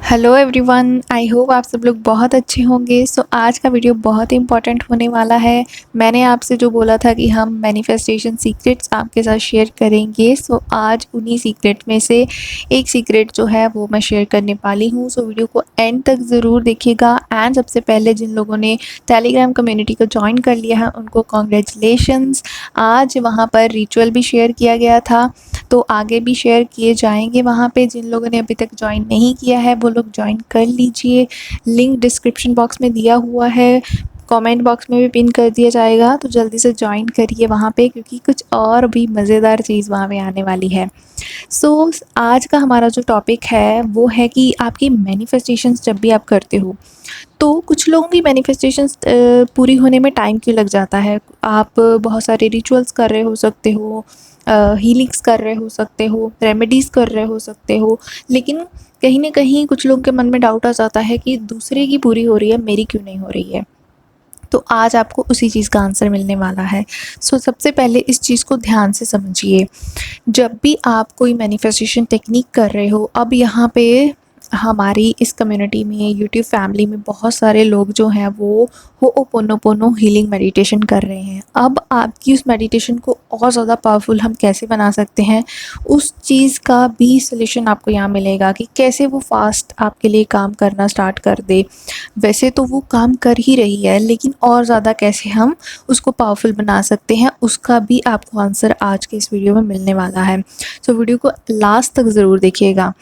Hello everyone, I hope आप सब लोग बहुत अच्छे होंगे। आज का वीडियो बहुत ही इंपॉर्टेंट होने वाला है। मैंने आपसे जो बोला था कि हम मैनिफेस्टेशन सीक्रेट्स आपके साथ शेयर करेंगे। आज उन्हीं सीक्रेट में से एक सीक्रेट जो है वो मैं शेयर करने वाली हूँ। वीडियो को एंड तक ज़रूर देखिएगा। एंड सबसे पहले जिन लोगों ने टेलीग्राम कम्युनिटी को ज्वाइन कर लिया है उनको कॉन्ग्रेचुलेशंस। आज वहाँ पर रिचुअल भी शेयर किया गया था, तो आगे भी शेयर किए जाएंगे। वहाँ पे जिन लोगों ने अभी तक ज्वाइन नहीं किया है वो लोग ज्वाइन कर लीजिए। लिंक डिस्क्रिप्शन बॉक्स में दिया हुआ है, कमेंट बॉक्स में भी पिन कर दिया जाएगा, तो जल्दी से ज्वाइन करिए वहाँ पे, क्योंकि कुछ और भी मज़ेदार चीज़ वहाँ पे आने वाली है। आज का हमारा जो टॉपिक है वो है कि आपकी मैनिफेस्टेशंस जब भी आप करते हो तो कुछ लोगों की मैनिफेस्टेशंस पूरी होने में टाइम क्यों लग जाता है। आप बहुत सारे रिचुअल्स कर रहे हो सकते हो, हीलिंग्स कर रहे हो सकते हो, रेमेडीज़ कर रहे हो सकते हो, लेकिन कहीं न कहीं कुछ लोगों के मन में डाउट आ जाता है कि दूसरे की पूरी हो रही है, मेरी क्यों नहीं हो रही है। तो आज आपको उसी चीज़ का आंसर मिलने वाला है। सबसे पहले इस चीज़ को ध्यान से समझिए। जब भी आप कोई मैनिफेस्टेशन टेक्निक कर रहे हो, अब यहाँ पे हमारी इस कम्युनिटी में, यूट्यूब फैमिली में बहुत सारे लोग जो हैं वो होओपोनोपोनो हीलिंग मेडिटेशन कर रहे हैं। अब आपकी उस मेडिटेशन को और ज़्यादा पावरफुल हम कैसे बना सकते हैं, उस चीज़ का भी सॉल्यूशन आपको यहाँ मिलेगा कि कैसे वो फास्ट आपके लिए काम करना स्टार्ट कर दे। वैसे तो वो काम कर ही रही है, लेकिन और ज़्यादा कैसे हम उसको पावरफुल बना सकते हैं, उसका भी आपको आंसर आज के इस वीडियो में मिलने वाला है। वीडियो को लास्ट तक ज़रूर देखिएगा।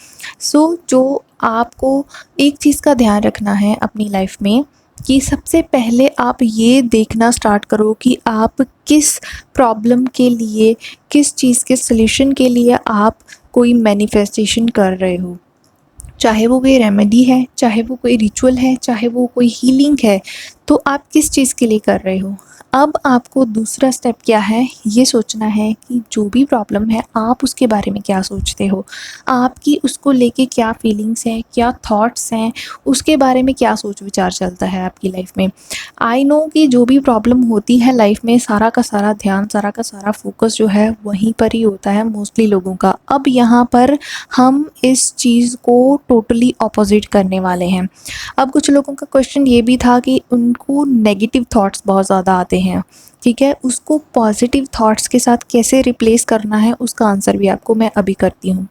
जो आपको एक चीज़ का ध्यान रखना है अपनी लाइफ में कि सबसे पहले आप ये देखना स्टार्ट करो कि आप किस प्रॉब्लम के लिए, किस चीज़ के सॉल्यूशन के लिए आप कोई मैनिफेस्टेशन कर रहे हो। चाहे वो कोई रेमेडी है, चाहे वो कोई रिचुअल है, चाहे वो कोई हीलिंग है, तो आप किस चीज़ के लिए कर रहे हो। अब आपको दूसरा स्टेप क्या है, ये सोचना है कि जो भी प्रॉब्लम है आप उसके बारे में क्या सोचते हो, आपकी उसको लेके क्या फीलिंग्स हैं, क्या थॉट्स हैं, उसके बारे में क्या सोच विचार चलता है आपकी लाइफ में। आई नो कि जो भी प्रॉब्लम होती है लाइफ में, सारा का सारा ध्यान, सारा का सारा फोकस जो है वहीं पर ही होता है मोस्टली लोगों का। अब यहाँ पर हम इस चीज़ को टोटली ऑपोजिट करने वाले हैं। अब कुछ लोगों का क्वेश्चन ये भी था कि उनको नेगेटिव थॉट्स बहुत ज़्यादा आते हैं, ठीक है, उसको पॉजिटिव थॉट्स के साथ कैसे रिप्लेस करना है, उसका आंसर भी आपको मैं अभी करती हूँ।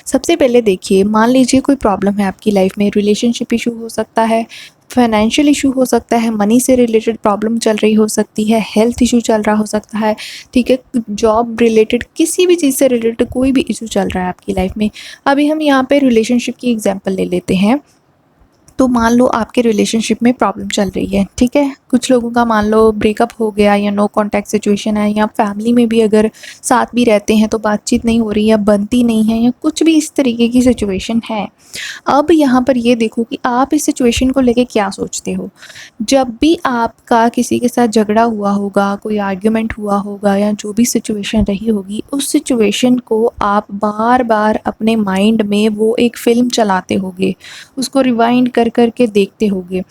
सबसे पहले देखिए, मान लीजिए कोई प्रॉब्लम है आपकी लाइफ में, रिलेशनशिप इशू हो सकता है, फाइनेंशियल इशू हो सकता है, मनी से रिलेटेड प्रॉब्लम चल रही हो सकती है, हेल्थ इशू चल रहा हो सकता है, ठीक है, जॉब रिलेटेड, किसी भी चीज़ से रिलेटेड कोई भी इशू चल रहा है आपकी लाइफ में। अभी हम यहाँ पे रिलेशनशिप की एग्जांपल ले लेते हैं। तो मान लो आपके रिलेशनशिप में प्रॉब्लम चल रही है, ठीक है, कुछ लोगों का मान लो ब्रेकअप हो गया या नो कांटेक्ट सिचुएशन है, या फैमिली में भी अगर साथ भी रहते हैं तो बातचीत नहीं हो रही या बनती नहीं है, या कुछ भी इस तरीके की सिचुएशन है। अब यहाँ पर ये देखो कि आप इस सिचुएशन को लेके क्या सोचते हो। जब भी आपका किसी के साथ झगड़ा हुआ होगा, कोई आर्ग्यूमेंट हुआ होगा, या जो भी सिचुएशन रही होगी, उस सिचुएशन को आप बार बार अपने माइंड में वो एक फ़िल्म चलाते होगे, उसको रिवाइंड कर कर के देखते होगे।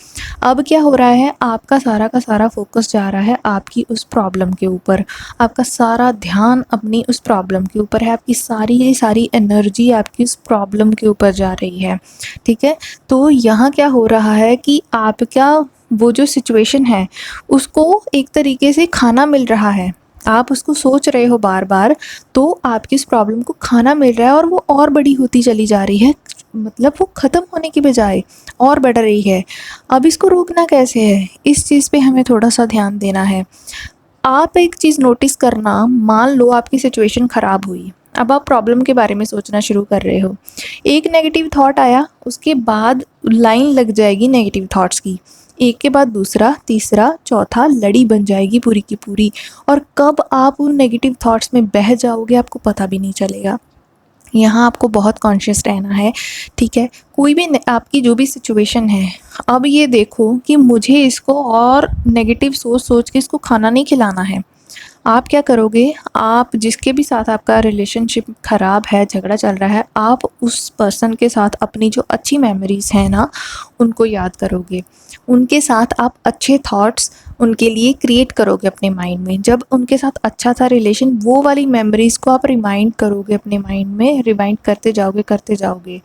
अब क्या हो रहा है, आपका सारा का सारा फोकस जा रहा है आपकी उस प्रॉब्लम के ऊपर, आपका सारा ध्यान अपनी उस प्रॉब्लम के ऊपर है, आपकी सारी की सारी एनर्जी आपकी उस प्रॉब्लम के ऊपर जा रही है, ठीक है। तो यहाँ क्या हो रहा है कि आपका वो जो सिचुएशन है उसको एक तरीके से खाना मिल रहा है, आप उसको सोच रहे हो बार बार, तो आपकी इस प्रॉब्लम को खाना मिल रहा है और वो और बड़ी होती चली जा रही है, मतलब वो ख़त्म होने की बजाय और बढ़ रही है। अब इसको रोकना कैसे है, इस चीज़ पे हमें थोड़ा सा ध्यान देना है। आप एक चीज़ नोटिस करना, मान लो आपकी सिचुएशन ख़राब हुई, अब आप प्रॉब्लम के बारे में सोचना शुरू कर रहे हो, एक नेगेटिव थॉट आया, उसके बाद लाइन लग जाएगी नेगेटिव थॉट्स की, एक के बाद दूसरा, तीसरा, चौथा, लड़ी बन जाएगी पूरी की पूरी, और कब आप उन नेगेटिव थॉट्स में बह जाओगे आपको पता भी नहीं चलेगा। यहाँ आपको बहुत कॉन्शियस रहना है, ठीक है। कोई भी आपकी जो भी सिचुएशन है, अब ये देखो कि मुझे इसको और नेगेटिव सोच सोच के इसको खाना नहीं खिलाना है। आप क्या करोगे, आप जिसके भी साथ आपका रिलेशनशिप ख़राब है, झगड़ा चल रहा है, आप उस पर्सन के साथ अपनी जो अच्छी मेमोरीज़ हैं ना, उनको याद करोगे। उनके साथ आप अच्छे थॉट्स उनके लिए क्रिएट करोगे अपने माइंड में। जब उनके साथ अच्छा था रिलेशन, वो वाली मेमोरीज़ को आप रिमाइंड करोगे अपने माइंड में, रिवाइंड करते जाओगे।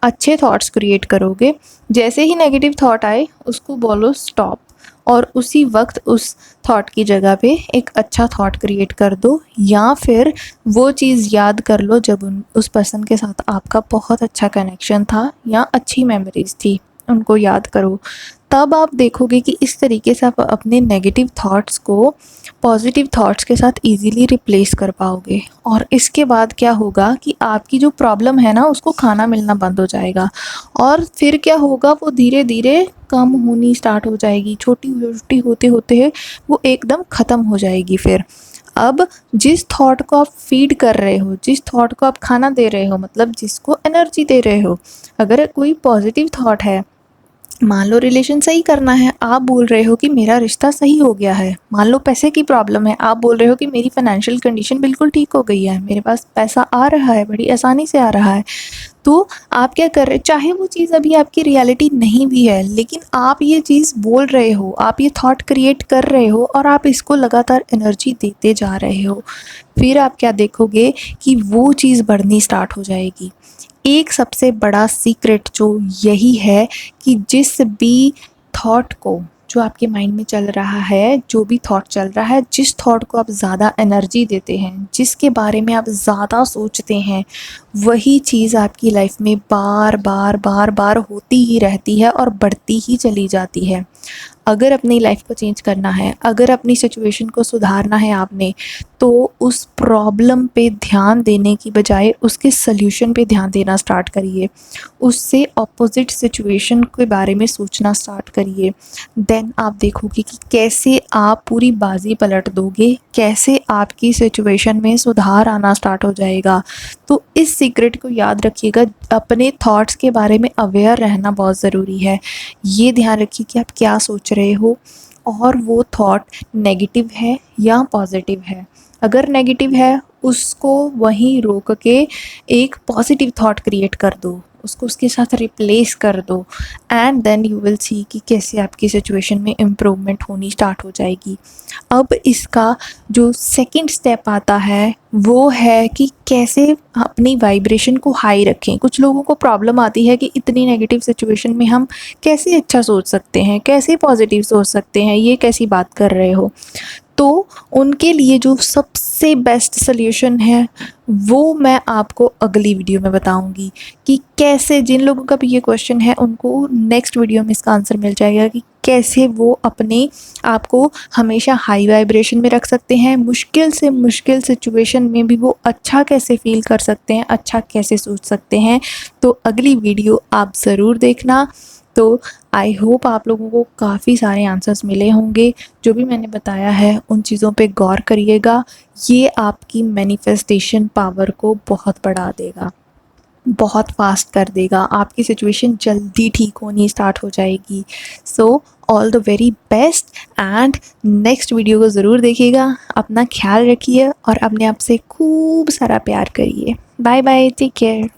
अच्छे थॉट्स क्रिएट करोगे। जैसे ही नेगेटिव थॉट आए, उसको बोलो स्टॉप, और उसी वक्त उस थॉट की जगह पे एक अच्छा थॉट क्रिएट कर दो, या फिर वो चीज़ याद कर लो जब उस पर्सन के साथ आपका बहुत अच्छा कनेक्शन था या अच्छी मेमोरीज़ थी, उनको याद करो। तब आप देखोगे कि इस तरीके से आप अपने नेगेटिव थॉट्स को पॉजिटिव थॉट्स के साथ इजीली रिप्लेस कर पाओगे। और इसके बाद क्या होगा कि आपकी जो प्रॉब्लम है ना, उसको खाना मिलना बंद हो जाएगा, और फिर क्या होगा, वो धीरे धीरे कम होनी स्टार्ट हो जाएगी, छोटी छोटी होते होते वो एकदम ख़त्म हो जाएगी। फिर अब जिस थॉट को आप फीड कर रहे हो, जिस थॉट को आप खाना दे रहे हो, मतलब जिसको एनर्जी दे रहे हो, अगर कोई पॉजिटिव थॉट है, मान लो रिलेशन सही करना है, आप बोल रहे हो कि मेरा रिश्ता सही हो गया है। मान लो पैसे की प्रॉब्लम है, आप बोल रहे हो कि मेरी फाइनेंशियल कंडीशन बिल्कुल ठीक हो गई है, मेरे पास पैसा आ रहा है, बड़ी आसानी से आ रहा है। तो आप क्या कर रहे, चाहे वो चीज़ अभी आपकी रियलिटी नहीं भी है, लेकिन आप ये चीज़ बोल रहे हो, आप ये थॉट क्रिएट कर रहे हो, और आप इसको लगातार एनर्जी देते जा रहे हो। फिर आप क्या देखोगे कि वो चीज़ बढ़नी स्टार्ट हो जाएगी। एक सबसे बड़ा सीक्रेट जो यही है कि जिस भी थॉट को, जो आपके माइंड में चल रहा है, जो भी थॉट चल रहा है, जिस थॉट को आप ज़्यादा एनर्जी देते हैं, जिसके बारे में आप ज़्यादा सोचते हैं, वही चीज़ आपकी लाइफ में बार बार बार बार होती ही रहती है और बढ़ती ही चली जाती है। अगर अपनी लाइफ को चेंज करना है, अगर अपनी सिचुएशन को सुधारना है आपने, तो उस प्रॉब्लम पे ध्यान देने की बजाय उसके सल्यूशन पे ध्यान देना स्टार्ट करिए। उससे ऑपोजिट सिचुएशन के बारे में सोचना स्टार्ट करिए। देन आप देखोगे कि कैसे आप पूरी बाजी पलट दोगे, कैसे आपकी सिचुएशन में सुधार आना स्टार्ट हो जाएगा। तो इस सीक्रेट को याद रखिएगा, अपने थॉट्स के बारे में अवेयर रहना बहुत ज़रूरी है। ये ध्यान रखिए कि आप क्या सोच रहे हो, और वो थॉट नेगेटिव है या पॉजिटिव है। अगर नेगेटिव है, उसको वहीं रोक के एक पॉजिटिव थॉट क्रिएट कर दो, उसको उसके साथ रिप्लेस कर दो, and then you will see कि कैसे आपकी सिचुएशन में इम्प्रूवमेंट होनी स्टार्ट हो जाएगी। अब इसका जो सेकंड स्टेप आता है, वो है कि कैसे अपनी वाइब्रेशन को हाई रखें। कुछ लोगों को प्रॉब्लम आती है कि इतनी नेगेटिव सिचुएशन में हम कैसे अच्छा सोच सकते हैं, कैसे पॉजिटिव सोच सकते हैं, ये कैसी बात कर रहे हो। तो उनके लिए जो सबसे बेस्ट सल्यूशन है, वो मैं आपको अगली वीडियो में बताऊंगी कि कैसे, जिन लोगों का भी ये क्वेश्चन है, उनको नेक्स्ट वीडियो में इसका आंसर मिल जाएगा कि कैसे वो अपने आप को हमेशा हाई वाइब्रेशन में रख सकते हैं, मुश्किल से मुश्किल सिचुएशन में भी वो अच्छा कैसे फील कर सकते हैं, अच्छा कैसे सोच सकते हैं। तो अगली वीडियो आप ज़रूर देखना। तो आई होप आप लोगों को काफ़ी सारे आंसर्स मिले होंगे। जो भी मैंने बताया है, उन चीज़ों पे गौर करिएगा। ये आपकी मैनिफेस्टेशन पावर को बहुत बढ़ा देगा, बहुत फास्ट कर देगा, आपकी सिचुएशन जल्दी ठीक होनी स्टार्ट हो जाएगी। So all the very best, and next video को ज़रूर देखिएगा। अपना ख्याल रखिए और अपने आप से खूब सारा प्यार करिए। Bye bye, take care.